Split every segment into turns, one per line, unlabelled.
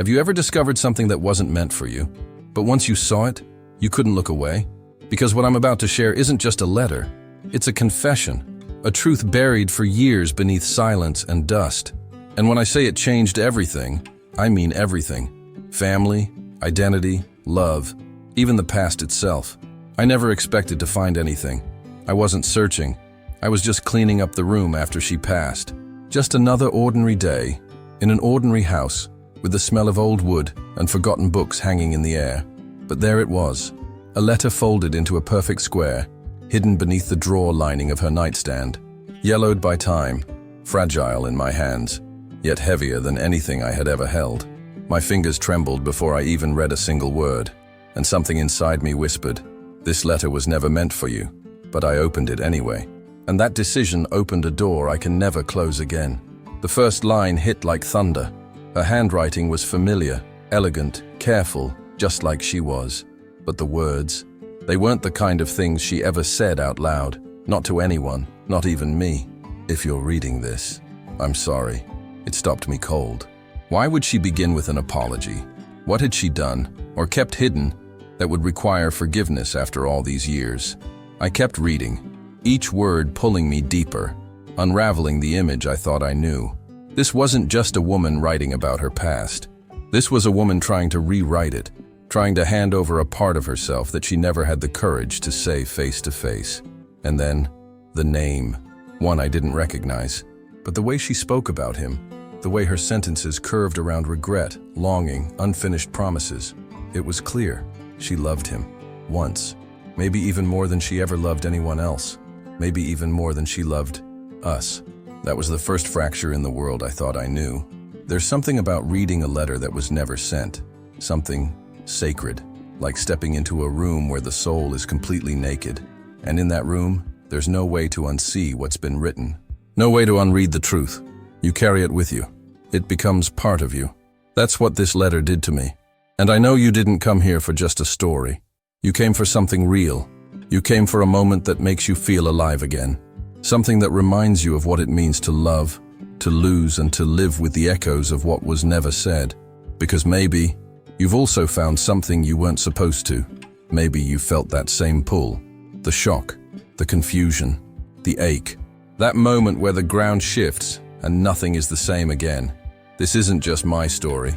Have you ever discovered something that wasn't meant for you, but once you saw it, you couldn't look away? Because what I'm about to share isn't just a letter, it's a confession, a truth buried for years beneath silence and dust. And when I say it changed everything, I mean everything. Family, identity, love, even the past itself. I never expected to find anything. I wasn't searching. I was just cleaning up the room after she passed. Just another ordinary day, in an ordinary house, with the smell of old wood and forgotten books hanging in the air. But there it was, a letter folded into a perfect square, hidden beneath the drawer lining of her nightstand, yellowed by time, fragile in my hands, yet heavier than anything I had ever held. My fingers trembled before I even read a single word, and something inside me whispered, "This letter was never meant for you," but I opened it anyway. And that decision opened a door I can never close again. The first line hit like thunder. Her handwriting was familiar, elegant, careful, just like she was. But the words, they weren't the kind of things she ever said out loud, not to anyone, not even me. "If you're reading this, I'm sorry." It stopped me cold. Why would she begin with an apology? What had she done, or kept hidden, that would require forgiveness after all these years? I kept reading, each word pulling me deeper, unraveling the image I thought I knew. This wasn't just a woman writing about her past. This was a woman trying to rewrite it, trying to hand over a part of herself that she never had the courage to say face to face. And then, the name, one I didn't recognize. But the way she spoke about him, the way her sentences curved around regret, longing, unfinished promises, it was clear. She loved him. Once. Maybe even more than she ever loved anyone else. Maybe even more than she loved us. That was the first fracture in the world I thought I knew. There's something about reading a letter that was never sent. Something sacred, like stepping into a room where the soul is completely naked. And in that room, there's no way to unsee what's been written. No way to unread the truth. You carry it with you. It becomes part of you. That's what this letter did to me. And I know you didn't come here for just a story. You came for something real. You came for a moment that makes you feel alive again. Something that reminds you of what it means to love, to lose, and to live with the echoes of what was never said. Because maybe you've also found something you weren't supposed to. Maybe you felt that same pull. The shock, the confusion, the ache. That moment where the ground shifts and nothing is the same again. This isn't just my story.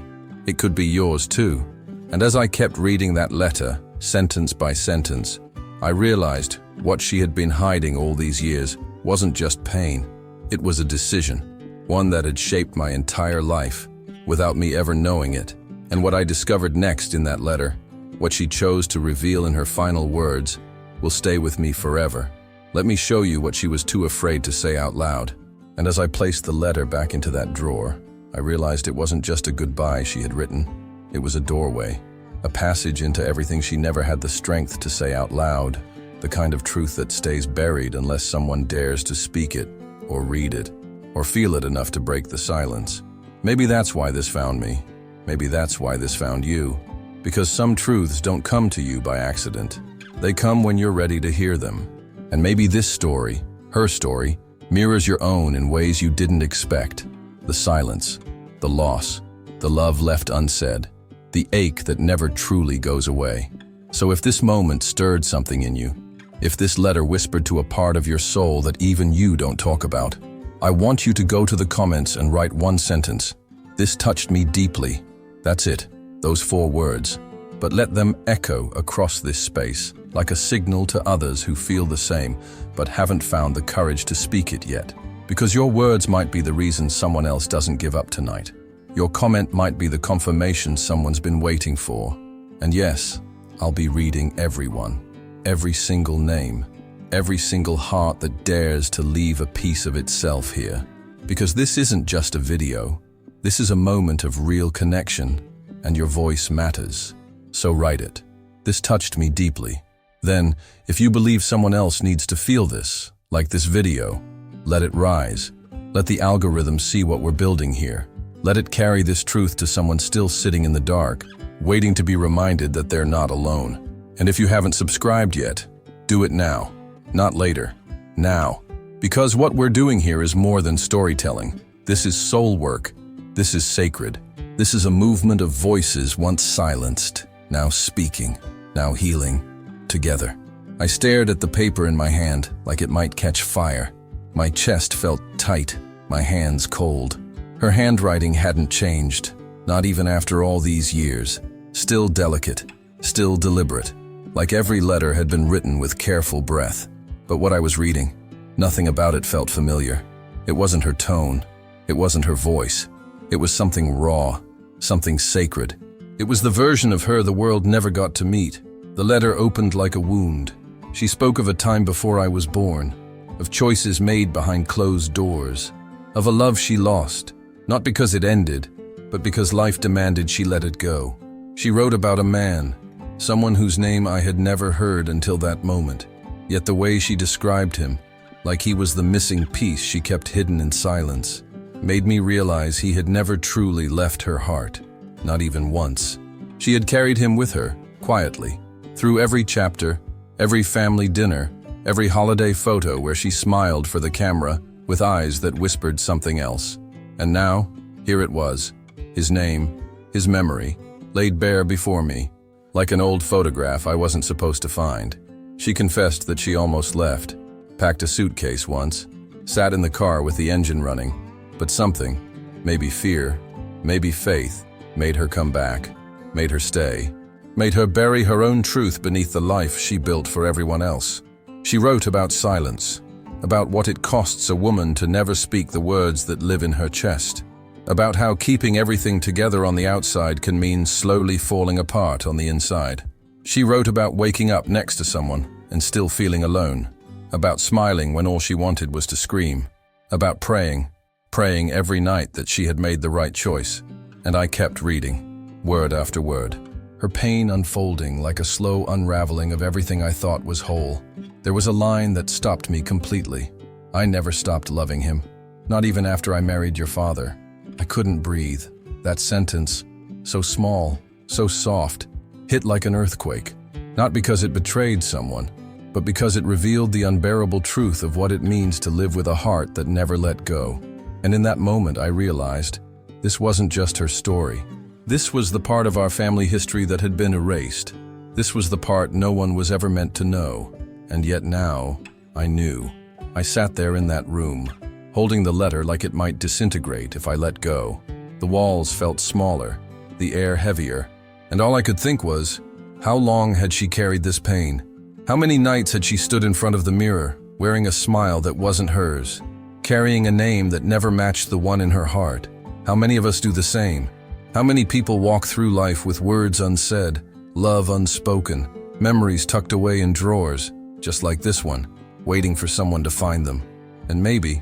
It could be yours too. And as I kept reading that letter, sentence by sentence, I realized what she had been hiding all these years wasn't just pain. It was a decision, one that had shaped my entire life, without me ever knowing it. And what I discovered next in that letter, what she chose to reveal in her final words, will stay with me forever. Let me show you what she was too afraid to say out loud. And as I placed the letter back into that drawer, I realized it wasn't just a goodbye she had written. It was a doorway, a passage into everything she never had the strength to say out loud, the kind of truth that stays buried unless someone dares to speak it, or read it, or feel it enough to break the silence. Maybe that's why this found me. Maybe that's why this found you. Because some truths don't come to you by accident. They come when you're ready to hear them. And maybe this story, her story, mirrors your own in ways you didn't expect. The silence, the loss, the love left unsaid, the ache that never truly goes away. So if this moment stirred something in you, if this letter whispered to a part of your soul that even you don't talk about, I want you to go to the comments and write one sentence. This touched me deeply. That's it, those 4 words. But let them echo across this space, like a signal to others who feel the same, but haven't found the courage to speak it yet. Because your words might be the reason someone else doesn't give up tonight. Your comment might be the confirmation someone's been waiting for. And yes, I'll be reading everyone, every single name, every single heart that dares to leave a piece of itself here. Because this isn't just a video. This is a moment of real connection, and your voice matters. So write it. This touched me deeply. Then, if you believe someone else needs to feel this, like this video, let it rise. Let the algorithm see what we're building here. Let it carry this truth to someone still sitting in the dark, waiting to be reminded that they're not alone. And if you haven't subscribed yet, do it now, not later, now. Because what we're doing here is more than storytelling. This is soul work. This is sacred. This is a movement of voices once silenced, now speaking, now healing, together. I stared at the paper in my hand like it might catch fire. My chest felt tight, my hands cold. Her handwriting hadn't changed, not even after all these years. Still delicate, still deliberate, like every letter had been written with careful breath. But what I was reading, nothing about it felt familiar. It wasn't her tone, it wasn't her voice. It was something raw, something sacred. It was the version of her the world never got to meet. The letter opened like a wound. She spoke of a time before I was born, of choices made behind closed doors, of a love she lost, not because it ended, but because life demanded she let it go. She wrote about a man, someone whose name I had never heard until that moment. Yet the way she described him, like he was the missing piece she kept hidden in silence, made me realize he had never truly left her heart, not even once. She had carried him with her, quietly, through every chapter, every family dinner, every holiday photo where she smiled for the camera with eyes that whispered something else. And now, here it was, his name, his memory, laid bare before me, like an old photograph I wasn't supposed to find. She confessed that she almost left, packed a suitcase once, sat in the car with the engine running, but something, maybe fear, maybe faith, made her come back, made her stay, made her bury her own truth beneath the life she built for everyone else. She wrote about silence, about what it costs a woman to never speak the words that live in her chest, about how keeping everything together on the outside can mean slowly falling apart on the inside. She wrote about waking up next to someone and still feeling alone, about smiling when all she wanted was to scream, about praying every night that she had made the right choice. And I kept reading, word after word, her pain unfolding like a slow unraveling of everything I thought was whole. There was a line that stopped me completely. I never stopped loving him, not even after I married your father. I couldn't breathe. That sentence, so small, so soft, hit like an earthquake, not because it betrayed someone, but because it revealed the unbearable truth of what it means to live with a heart that never let go. And in that moment I realized, this wasn't just her story. This was the part of our family history that had been erased. This was the part no one was ever meant to know. And yet now, I knew. I sat there in that room, holding the letter like it might disintegrate if I let go. The walls felt smaller, the air heavier, and all I could think was, how long had she carried this pain? How many nights had she stood in front of the mirror, wearing a smile that wasn't hers, carrying a name that never matched the one in her heart? How many of us do the same? How many people walk through life with words unsaid, love unspoken, memories tucked away in drawers, just like this one, waiting for someone to find them? And maybe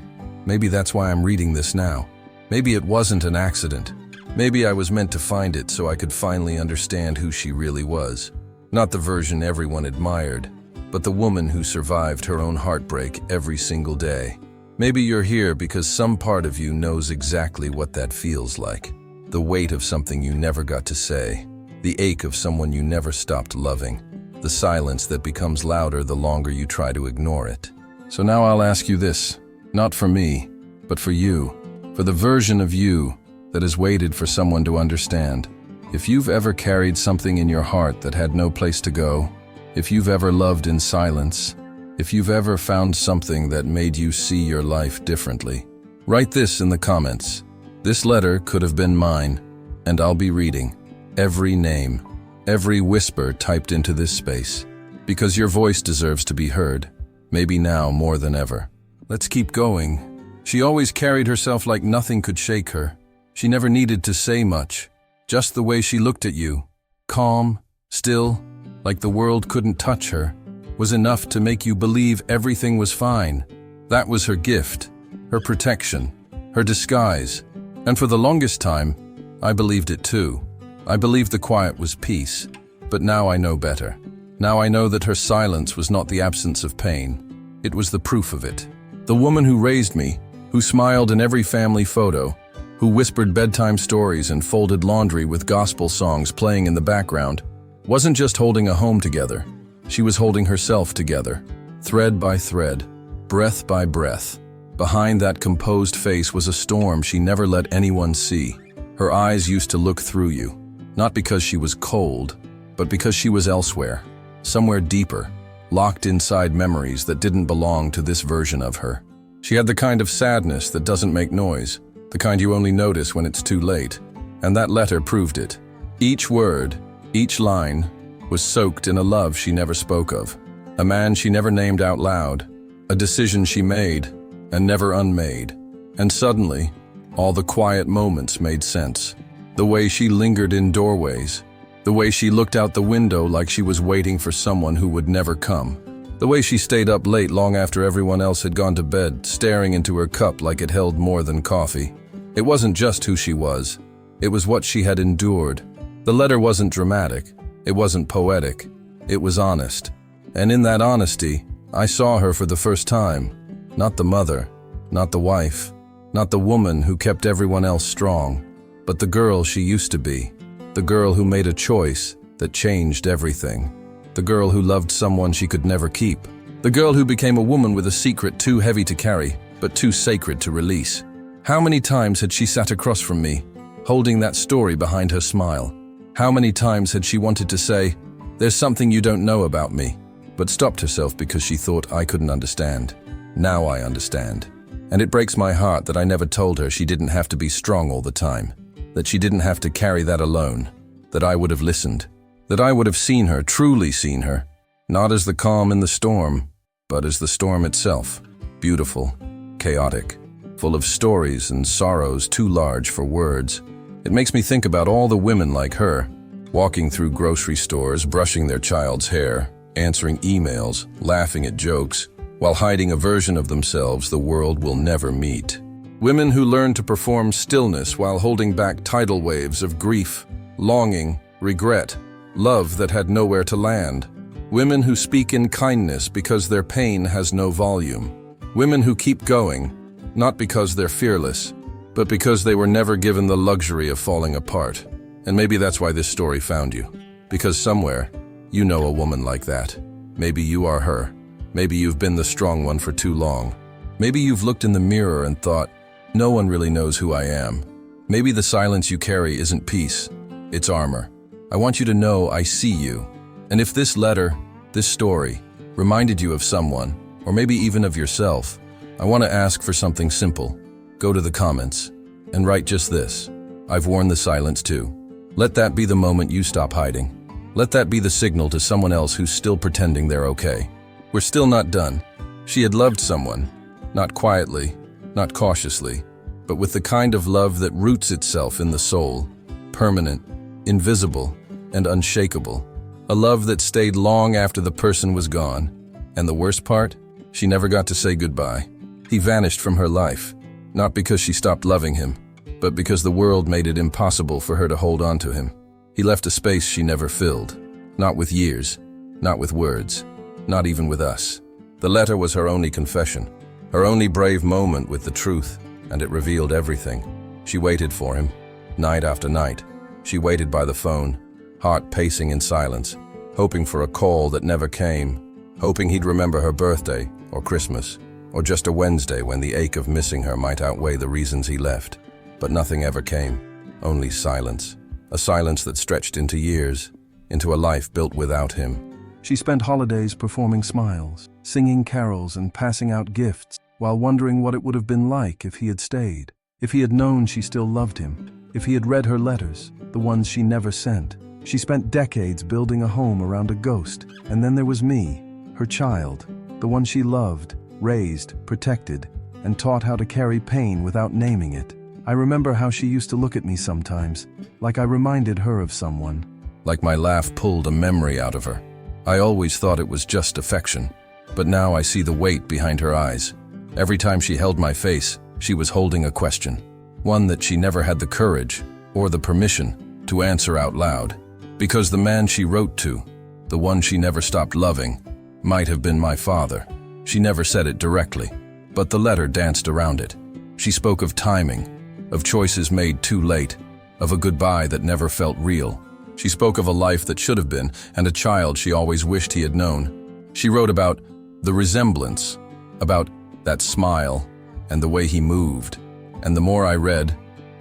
that's why I'm reading this now. Maybe it wasn't an accident. Maybe I was meant to find it so I could finally understand who she really was. Not the version everyone admired, but the woman who survived her own heartbreak every single day. Maybe you're here because some part of you knows exactly what that feels like. The weight of something you never got to say. The ache of someone you never stopped loving. The silence that becomes louder the longer you try to ignore it. So now I'll ask you this, not for me, but for you, for the version of you that has waited for someone to understand. If you've ever carried something in your heart that had no place to go, if you've ever loved in silence, if you've ever found something that made you see your life differently, write this in the comments. This letter could have been mine, and I'll be reading every name, every whisper typed into this space, because your voice deserves to be heard, maybe now more than ever. Let's keep going. She always carried herself like nothing could shake her. She never needed to say much, just the way she looked at you, calm, still, like the world couldn't touch her, was enough to make you believe everything was fine. That was her gift, her protection, her disguise. And for the longest time, I believed it too. I believed the quiet was peace. But now I know better. Now I know that her silence was not the absence of pain. It was the proof of it. The woman who raised me, who smiled in every family photo, who whispered bedtime stories and folded laundry with gospel songs playing in the background, wasn't just holding a home together. She was holding herself together, thread by thread, breath by breath. Behind that composed face was a storm she never let anyone see. Her eyes used to look through you, not because she was cold, but because she was elsewhere, somewhere deeper, locked inside memories that didn't belong to this version of her. She had the kind of sadness that doesn't make noise, the kind you only notice when it's too late. And that letter proved it. Each word, each line, was soaked in a love she never spoke of, a man she never named out loud, a decision she made and never unmade. And suddenly, all the quiet moments made sense. The way she lingered in doorways, the way she looked out the window like she was waiting for someone who would never come, the way she stayed up late long after everyone else had gone to bed, staring into her cup like it held more than coffee. It wasn't just who she was, it was what she had endured. The letter wasn't dramatic, it wasn't poetic, it was honest. And in that honesty, I saw her for the first time. Not the mother, not the wife, not the woman who kept everyone else strong, but the girl she used to be. The girl who made a choice that changed everything. The girl who loved someone she could never keep. The girl who became a woman with a secret too heavy to carry, but too sacred to release. How many times had she sat across from me, holding that story behind her smile? How many times had she wanted to say, "There's something you don't know about me," but stopped herself because she thought I couldn't understand. Now I understand. And it breaks my heart that I never told her she didn't have to be strong all the time, that she didn't have to carry that alone, that I would have listened, that I would have seen her, truly seen her, not as the calm in the storm, but as the storm itself, beautiful, chaotic, full of stories and sorrows too large for words. It makes me think about all the women like her, walking through grocery stores, brushing their child's hair, answering emails, laughing at jokes, while hiding a version of themselves the world will never meet. Women who learn to perform stillness while holding back tidal waves of grief, longing, regret, love that had nowhere to land. Women who speak in kindness because their pain has no volume. Women who keep going, not because they're fearless, but because they were never given the luxury of falling apart. And maybe that's why this story found you. Because somewhere, you know a woman like that. Maybe you are her. Maybe you've been the strong one for too long. Maybe you've looked in the mirror and thought, no one really knows who I am. Maybe the silence you carry isn't peace, it's armor. I want you to know I see you. And if this letter, this story, reminded you of someone, or maybe even of yourself, I want to ask for something simple. Go to the comments and write just this: I've worn the silence too. Let that be the moment you stop hiding. Let that be the signal to someone else who's still pretending they're okay. We're still not done. She had loved someone, not quietly, not cautiously, but with the kind of love that roots itself in the soul, permanent, invisible, and unshakable. A love that stayed long after the person was gone. And the worst part? She never got to say goodbye. He vanished from her life, not because she stopped loving him, but because the world made it impossible for her to hold on to him. He left a space she never filled, not with years, not with words, not even with us. The letter was her only confession, her only brave moment with the truth, and it revealed everything. She waited for him, night after night. She waited by the phone, heart pacing in silence, hoping for a call that never came, hoping he'd remember her birthday, or Christmas, or just a Wednesday when the ache of missing her might outweigh the reasons he left. But nothing ever came, only silence. A silence that stretched into years, into a life built without him.
She spent holidays performing smiles, singing carols and passing out gifts, while wondering what it would have been like if he had stayed, if he had known she still loved him, if he had read her letters, the ones she never sent. She spent decades building a home around a ghost, and then there was me, her child, the one she loved, raised, protected, and taught how to carry pain without naming it. I remember how she used to look at me sometimes, like I reminded her of someone.
Like my laugh pulled a memory out of her. I always thought it was just affection, but now I see the weight behind her eyes. Every time she held my face, she was holding a question, one that she never had the courage or the permission to answer out loud. Because the man she wrote to, the one she never stopped loving, might have been my father. She never said it directly, but the letter danced around it. She spoke of timing, of choices made too late, of a goodbye that never felt real. She spoke of a life that should have been, and a child she always wished he had known. She wrote about the resemblance, about that smile, and the way he moved. And the more I read,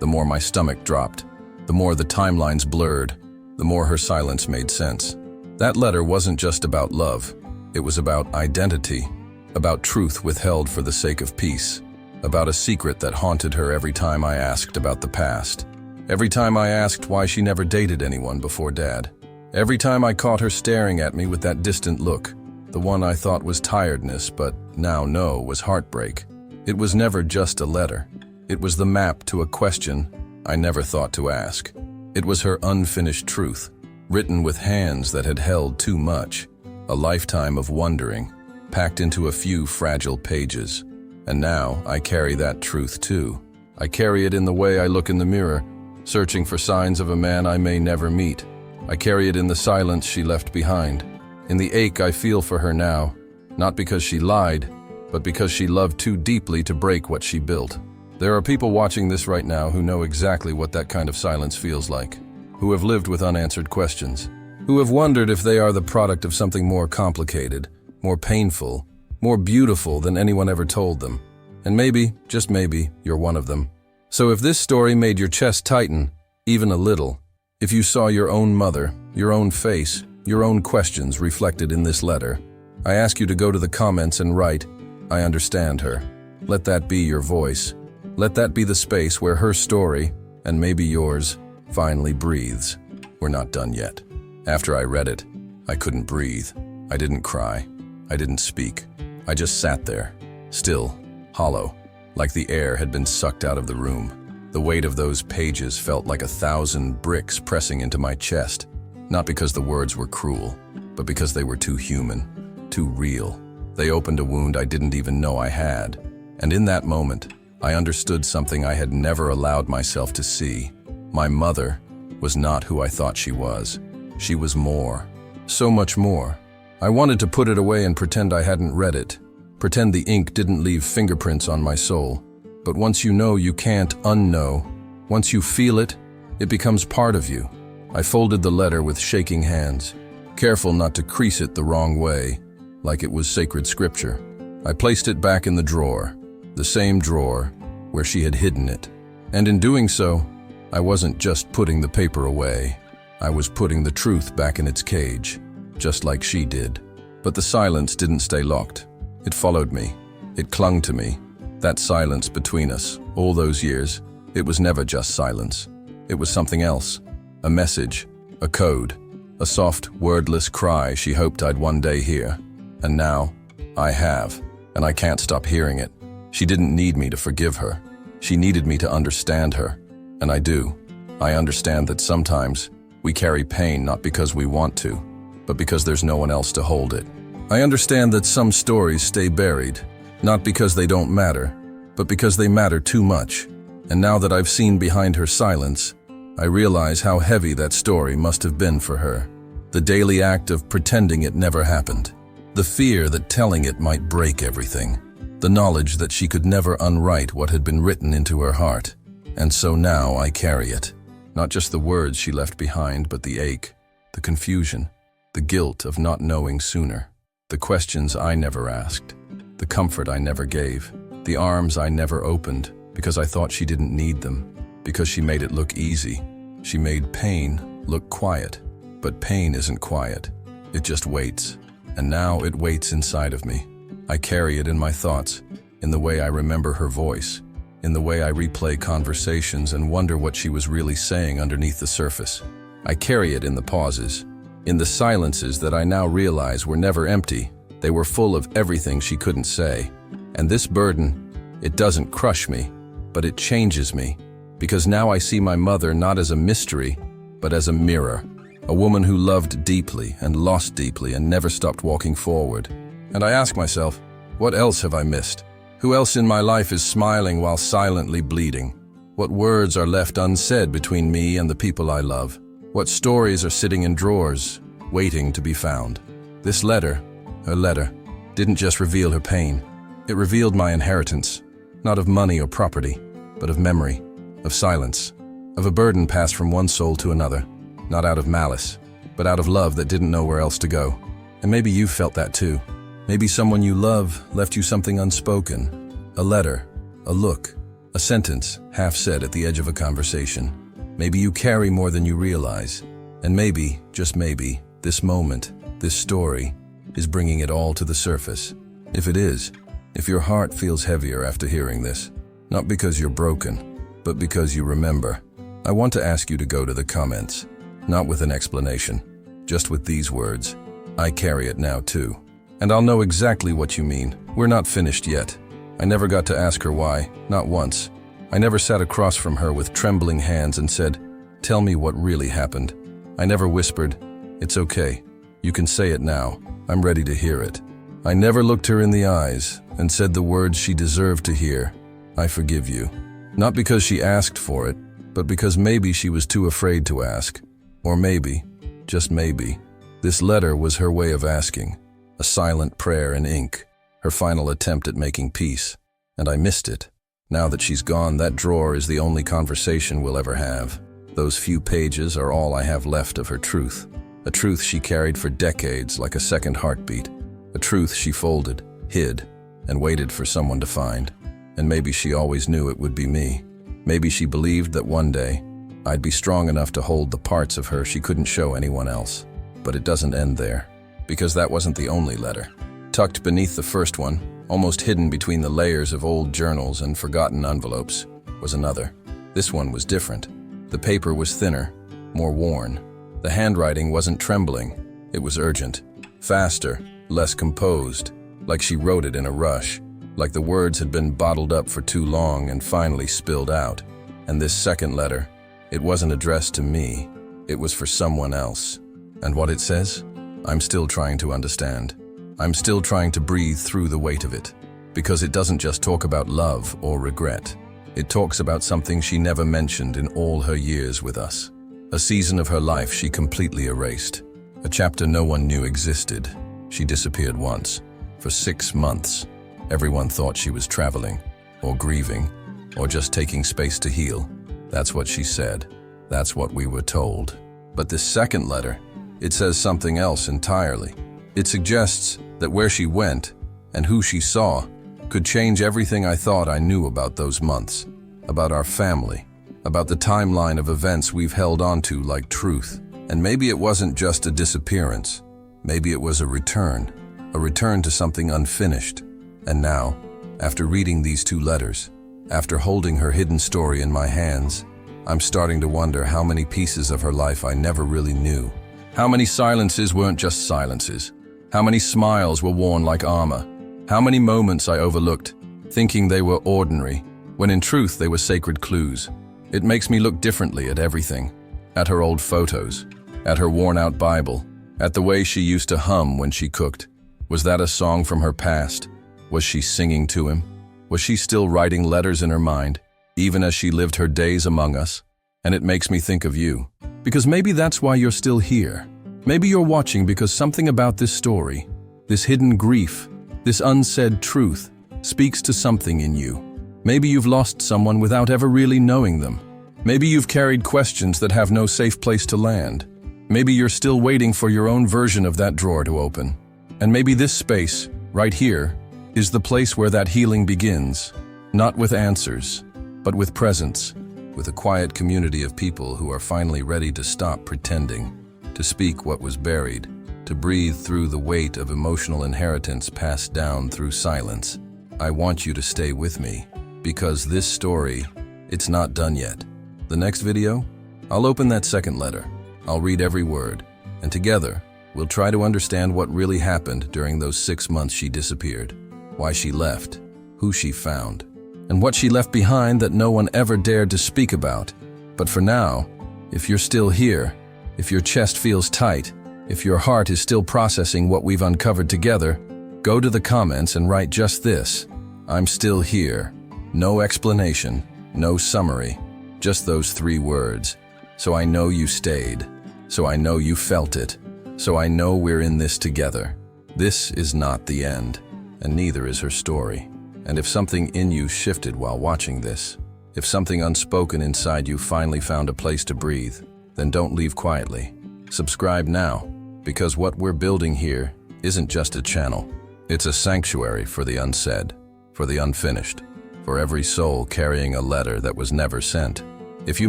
the more my stomach dropped, the more the timelines blurred, the more her silence made sense. That letter wasn't just about love. It was about identity, about truth withheld for the sake of peace, about a secret that haunted her every time I asked about the past, every time I asked why she never dated anyone before Dad, every time I caught her staring at me with that distant look, the one I thought was tiredness but now know was heartbreak. It was never just a letter. It was the map to a question I never thought to ask. It was her unfinished truth, written with hands that had held too much, a lifetime of wondering, packed into a few fragile pages. And now I carry that truth too. I carry it in the way I look in the mirror, searching for signs of a man I may never meet. I carry it in the silence she left behind, in the ache I feel for her now, not because she lied, but because she loved too deeply to break what she built. There are people watching this right now who know exactly what that kind of silence feels like, who have lived with unanswered questions, who have wondered if they are the product of something more complicated, more painful, more beautiful than anyone ever told them. And maybe, just maybe, you're one of them. So if this story made your chest tighten, even a little, if you saw your own mother, your own face, your own questions reflected in this letter, I ask you to go to the comments and write, "I understand her." Let that be your voice. Let that be the space where her story, and maybe yours, finally breathes. We're not done yet. After I read it, I couldn't breathe. I didn't cry. I didn't speak. I just sat there, still, hollow, like the air had been sucked out of the room. The weight of those pages felt like 1,000 bricks pressing into my chest, not because the words were cruel, but because they were too human, too real. They opened a wound I didn't even know I had. And in that moment, I understood something I had never allowed myself to see. My mother was not who I thought she was. She was more. So much more. I wanted to put it away and pretend I hadn't read it. Pretend the ink didn't leave fingerprints on my soul. But once you know, you can't unknow. Once you feel it, it becomes part of you. I folded the letter with shaking hands, careful not to crease it the wrong way, like it was sacred scripture. I placed it back in the drawer, the same drawer where she had hidden it. And in doing so, I wasn't just putting the paper away. I was putting the truth back in its cage, just like she did. But the silence didn't stay locked. It followed me. It clung to me. That silence between us, all those years, it was never just silence. It was something else. A message, a code, a soft, wordless cry she hoped I'd one day hear. And now, I have, and I can't stop hearing it. She didn't need me to forgive her. She needed me to understand her. And I do. I understand that sometimes we carry pain not because we want to, but because there's no one else to hold it. I understand that some stories stay buried, not because they don't matter, but because they matter too much. And now that I've seen behind her silence, I realize how heavy that story must have been for her. The daily act of pretending it never happened. The fear that telling it might break everything. The knowledge that she could never unwrite what had been written into her heart. And so now I carry it. Not just the words she left behind, but the ache, the confusion, the guilt of not knowing sooner. The questions I never asked. The comfort I never gave. The arms I never opened because I thought she didn't need them. Because she made it look easy. She made pain look quiet. But pain isn't quiet. It just waits. And now it waits inside of me. I carry it in my thoughts, in the way I remember her voice, in the way I replay conversations and wonder what she was really saying underneath the surface. I carry it in the pauses, in the silences that I now realize were never empty. They were full of everything she couldn't say. And this burden, it doesn't crush me, but it changes me, because now I see my mother not as a mystery, but as a mirror. A woman who loved deeply and lost deeply and never stopped walking forward. And I ask myself, what else have I missed? Who else in my life is smiling while silently bleeding? What words are left unsaid between me and the people I love? What stories are sitting in drawers, waiting to be found? This letter, her letter, didn't just reveal her pain. It revealed my inheritance, not of money or property, but of memory, of silence, of a burden passed from one soul to another. Not out of malice, but out of love that didn't know where else to go. And maybe you felt that too. Maybe someone you love left you something unspoken. A letter, a look, A sentence, half said at the edge of a conversation. Maybe you carry more than you realize. And maybe, just maybe, this moment, this story, is bringing it all to the surface. If it is, if your heart feels heavier after hearing this, not because you're broken, but because you remember, I want to ask you to go to the comments, not with an explanation, just with these words. I carry it now too. And I'll know exactly what you mean. We're not finished yet. I never got to ask her why, not once. I never sat across from her with trembling hands and said, "Tell me what really happened." I never whispered, "It's okay. You can say it now. I'm ready to hear it." I never looked her in the eyes and said the words she deserved to hear. "I forgive you." Not because she asked for it, but because maybe she was too afraid to ask. Or maybe, just maybe, this letter was her way of asking. A silent prayer in ink, her final attempt at making peace. And I missed it. Now that she's gone, that drawer is the only conversation we'll ever have. Those few pages are all I have left of her truth. A truth she carried for decades like a second heartbeat. A truth she folded, hid, and waited for someone to find. And maybe she always knew it would be me. Maybe she believed that one day, I'd be strong enough to hold the parts of her she couldn't show anyone else. But it doesn't end there. Because that wasn't the only letter. Tucked beneath the first one, almost hidden between the layers of old journals and forgotten envelopes, was another. This one was different. The paper was thinner, more worn. The handwriting wasn't trembling. It was urgent. Faster, less composed. Like she wrote it in a rush. Like the words had been bottled up for too long and finally spilled out. And this second letter, it wasn't addressed to me. It was for someone else. And what it says? I'm still trying to understand. I'm still trying to breathe through the weight of it. Because it doesn't just talk about love or regret. It talks about something she never mentioned in all her years with us. A season of her life she completely erased. A chapter no one knew existed. She disappeared once. For 6 months. Everyone thought she was traveling, or grieving, or just taking space to heal. That's what she said. That's what we were told. But this second letter, it says something else entirely. It suggests that where she went and who she saw could change everything I thought I knew about those months, about our family, about the timeline of events we've held onto like truth. And maybe it wasn't just a disappearance. Maybe it was a return to something unfinished. And now, after reading these 2 letters, after holding her hidden story in my hands, I'm starting to wonder how many pieces of her life I never really knew. How many silences weren't just silences. How many smiles were worn like armor. How many moments I overlooked, thinking they were ordinary, when in truth they were sacred clues. It makes me look differently at everything. At her old photos, at her worn-out Bible, at the way she used to hum when she cooked. Was that a song from her past? Was she singing to him? Was she still writing letters in her mind, even as she lived her days among us? And it makes me think of you. Because maybe that's why you're still here. Maybe you're watching because something about this story, this hidden grief, this unsaid truth, speaks to something in you. Maybe you've lost someone without ever really knowing them. Maybe you've carried questions that have no safe place to land. Maybe you're still waiting for your own version of that drawer to open. And maybe this space, right here, is the place where that healing begins. Not with answers, but with presence. With a quiet community of people who are finally ready to stop pretending, to speak what was buried, to breathe through the weight of emotional inheritance passed down through silence. I want you to stay with me, because this story, it's not done yet. The next video, I'll open that second letter. I'll read every word, and together, we'll try to understand what really happened during those 6 months she disappeared, why she left, who she found, and what she left behind that no one ever dared to speak about. But for now, if you're still here, if your chest feels tight, if your heart is still processing what we've uncovered together, go to the comments and write just this: I'm still here. No explanation, no summary, just those 3 words. So I know you stayed. So I know you felt it. So I know we're in this together. This is not the end, and neither is her story. And if something in you shifted while watching this, if something unspoken inside you finally found a place to breathe, then don't leave quietly. Subscribe now, because what we're building here isn't just a channel. It's a sanctuary for the unsaid, for the unfinished, for every soul carrying a letter that was never sent. If you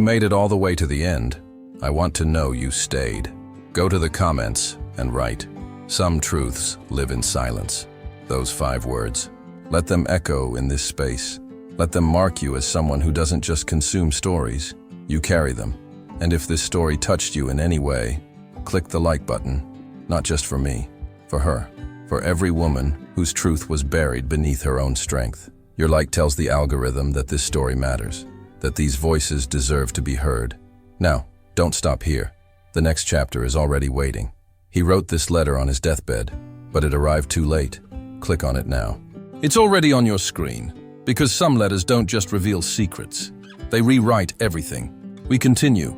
made it all the way to the end, I want to know you stayed. Go to the comments and write, "Some truths live in silence." Those 5 words. Let them echo in this space. Let them mark you as someone who doesn't just consume stories, you carry them. And if this story touched you in any way, click the like button, not just for me, for her, for every woman whose truth was buried beneath her own strength. Your like tells the algorithm that this story matters, that these voices deserve to be heard. Now, don't stop here. The next chapter is already waiting. He wrote this letter on his deathbed, but it arrived too late. Click on it now. It's already on your screen, because some letters don't just reveal secrets. They rewrite everything. We continue.